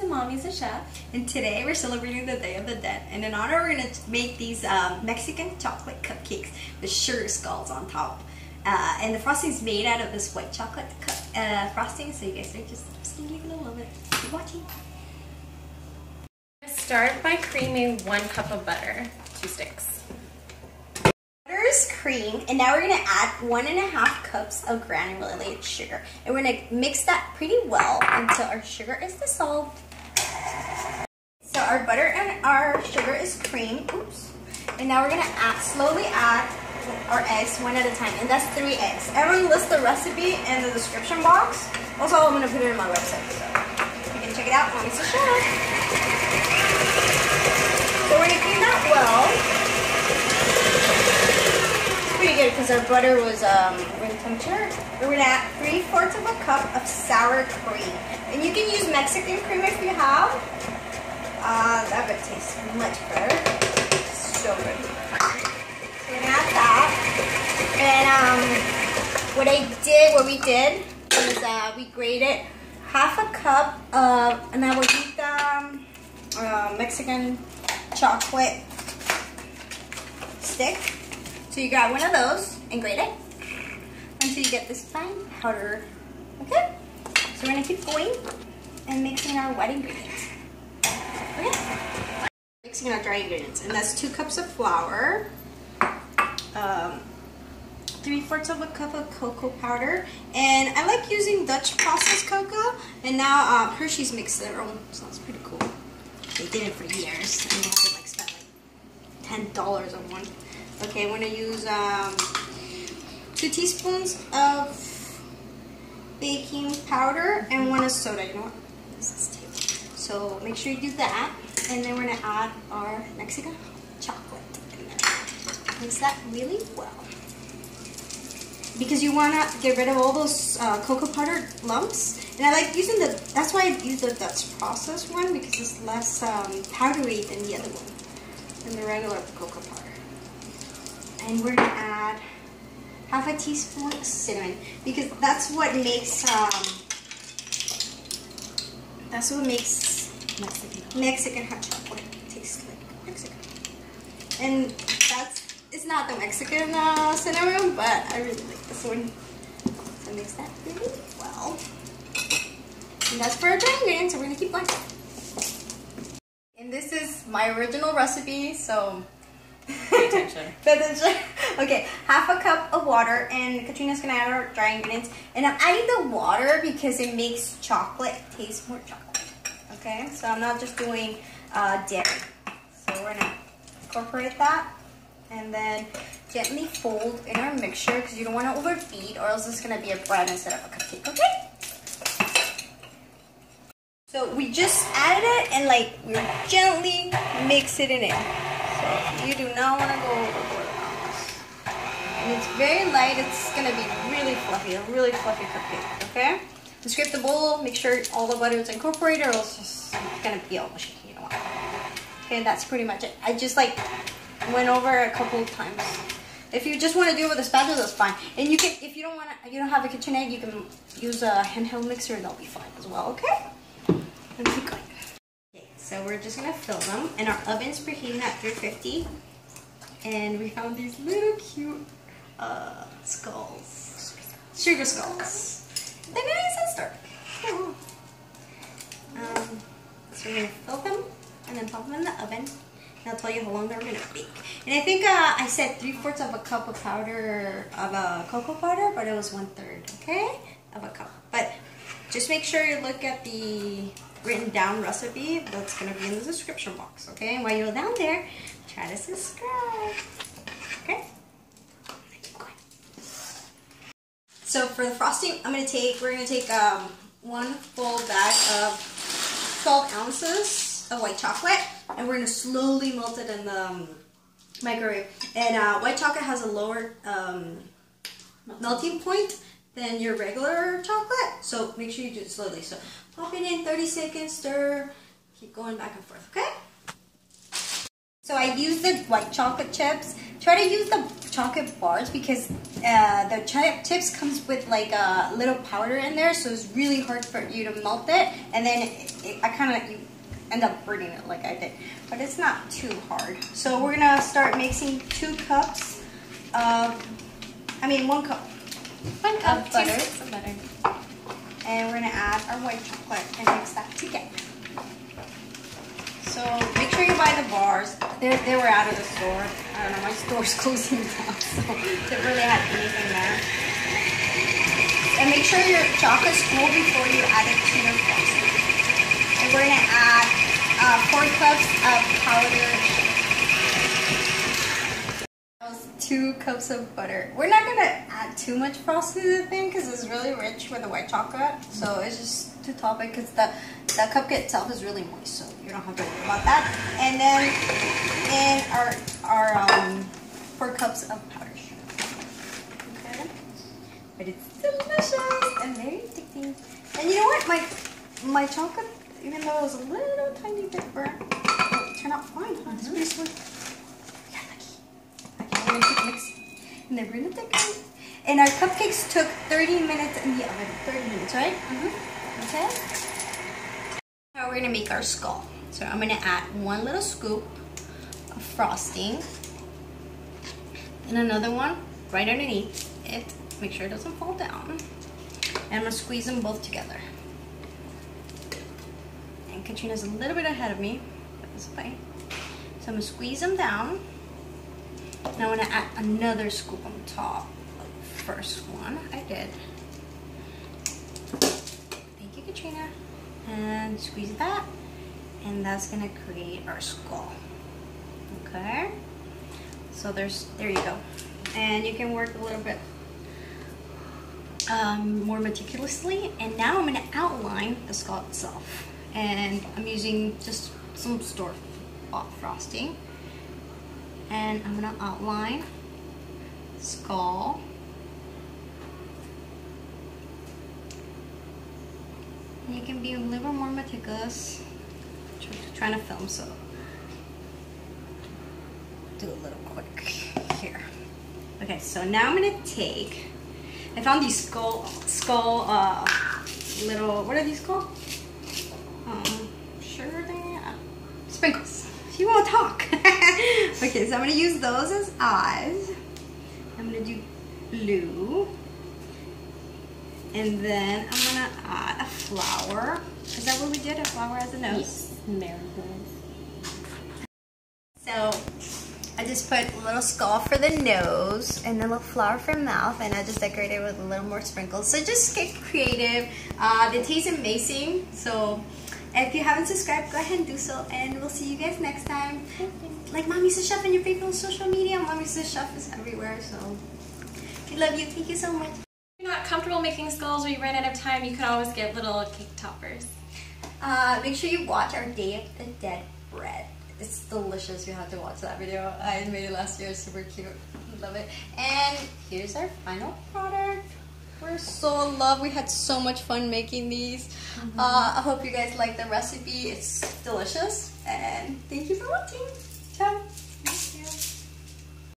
To Mommy's a Chef, and today we're celebrating the Day of the Dead, and in honor we're going to make these Mexican chocolate cupcakes with sugar skulls on top, and the frosting is made out of this white chocolate frosting, so you guys are just absolutely going to love it. Keep watching. Start by creaming 1 cup of butter, 2 sticks. Butter is creamed, and now we're going to add 1.5 cups of granulated sugar, and we're going to mix that pretty well until our sugar is dissolved. So our butter and our sugar is creamed, and now we're going to slowly add our eggs 1 at a time, and that's 3 eggs. Everyone lists the recipe in the description box. Also, I'm going to put it in my website, so you can check it out. Mommy's a Chef. So we're going to clean that well. It's pretty good because our butter was room temperature. We're going to add 3/4 of a cup of sour cream, and you can use Mexican cream if you have. That would taste much better. So good. So we're gonna add that. And what we did is we grated 1/2 cup of an Abuelita Mexican chocolate stick. So you grab one of those and grate it until you get this fine powder. Okay? So we're gonna keep going and mixing our wet ingredients. Okay. Mixing our dry ingredients, and that's 2 cups of flour, 3/4 of a cup of cocoa powder, and I like using Dutch processed cocoa, and now Hershey's makes their own, so that's pretty cool. They did it for years, and they have to like spend like $10 on one. Okay, I'm gonna use 2 teaspoons of baking powder and 1 of soda. You know what? This is table. So make sure you do that, and then we're gonna add our Mexican chocolate in there. Mix that really well, because you wanna get rid of all those cocoa powder lumps. And I like using that's why I use the Dutch processed one, because it's less powdery than the other one, than the regular cocoa powder. And we're gonna add 1/2 teaspoon of cinnamon, because that's what makes Mexican hot chocolate taste like Mexican. And it's not the Mexican cinnamon, but I really like this one. So mix that really well. And that's for our dry ingredients, so we're gonna keep going. And this is my original recipe, so pay attention. Pay attention. Okay, 1/2 cup of water, and Katrina's gonna add our dry ingredients. And I'm adding the water because it makes chocolate taste more chocolate. Okay, so I'm not just doing dairy. So we're gonna incorporate that, and then gently fold in our mixture, because you don't want to overbeat, or else it's gonna be a bread instead of a cupcake. Okay. So we just added it, and like we're gently mixing it in. So you do not want to go overboard on this. And it's very light. It's gonna be really fluffy, a really fluffy cupcake. Okay. And scrape the bowl, make sure all the butter is incorporated, or else it's just gonna be all mushy. You don't want that. Okay, that's pretty much it. I just like went over a couple of times. If you just want to do it with a spatula, that's fine. And you can, if you don't have a KitchenAid, you can use a handheld mixer, and that'll be fine as well. Okay. Let's keep going. Okay, so we're just gonna fill them, and our oven's preheating at 350. And we found these little cute skulls, sugar skulls. They're nice and sturdy. So we're gonna fill them and then pop them in the oven. And I'll tell you how long they're gonna bake. And I think I said 3/4 of a cup of powder of cocoa powder, but it was 1/3, okay, of a cup. But just make sure you look at the written down recipe that's gonna be in the description box, okay? And while you're down there, try to subscribe, okay? So for the frosting, we're gonna take 1 full bag of 12 ounces of white chocolate, and we're gonna slowly melt it in the microwave. And white chocolate has a lower melting point than your regular chocolate, so make sure you do it slowly. So pop it in, 30 seconds, stir, keep going back and forth, okay? So I used the white chocolate chips try to use the chocolate bars because the chocolate chips comes with like a little powder in there, so it's really hard for you to melt it, and then you end up burning it like I did. But it's not too hard. So we're gonna start mixing 1 cup of butter. 2 scoops of butter. And we're gonna add our white chocolate and mix that together. So make sure you buy the bars. They were out of the store. I don't know, my store's closing down, so they really had anything there. And make sure your chocolate's cool before you add it to your frosting. And we're gonna add 4 cups of powdered sugar. 2 cups of butter. We're not gonna add too much frosting to the thing because it's really rich with the white chocolate. So it's just to top it because the cupcake itself is really moist, so you don't have to worry about that. And then in our 4 cups of powdered sugar. Okay, but it's delicious and very addicting. And you know what? My chocolate, even though it was a little tiny bit burnt, it turned out fine. Huh? It's pretty sweet. We're gonna keep mixing, and then we're gonna decorate. And our cupcakes took 30 minutes in the oven. 30 minutes, right? Okay. Now we're gonna make our skull. So I'm gonna add 1 little scoop of frosting, and another one right underneath it. Make sure it doesn't fall down. And I'm gonna squeeze them both together. And Katrina's a little bit ahead of me, but that's fine. So I'm gonna squeeze them down. Now I'm going to add another scoop on top of the first one I did. Thank you, Katrina. And squeeze that. And that's going to create our skull. Okay? So there you go. And you can work a little bit more meticulously. And now I'm going to outline the skull itself. And I'm using just some store-bought frosting. And I'm gonna outline skull. And you can be a little more meticulous. Trying to film, so do a little quick here. Okay, so now I'm gonna take. I found these skull little. What are these called? Sugar thing. Sprinkles. You won't talk. Okay, so I'm gonna use those as eyes. I'm gonna do blue. And then I'm gonna add a flower. Is that what we did? A flower as a nose? Yes, marigolds. So I just put a little skull for the nose and a little flower for mouth, and I just decorated with a little more sprinkles. So just get creative. They taste amazing. So if you haven't subscribed, go ahead and do so, and we'll see you guys next time. Like Mommy's a Chef in your favorite social media. Mommy's a Chef is everywhere, so we love you. Thank you so much. If you're not comfortable making skulls or you ran out of time, you can always get little cake toppers. Make sure you watch our Day of the Dead bread. It's delicious. You have to watch that video. I made it last year. It's super cute. Love it. And here's our final product. We're so in love. We had so much fun making these. I hope you guys like the recipe. It's delicious. And thank you for watching.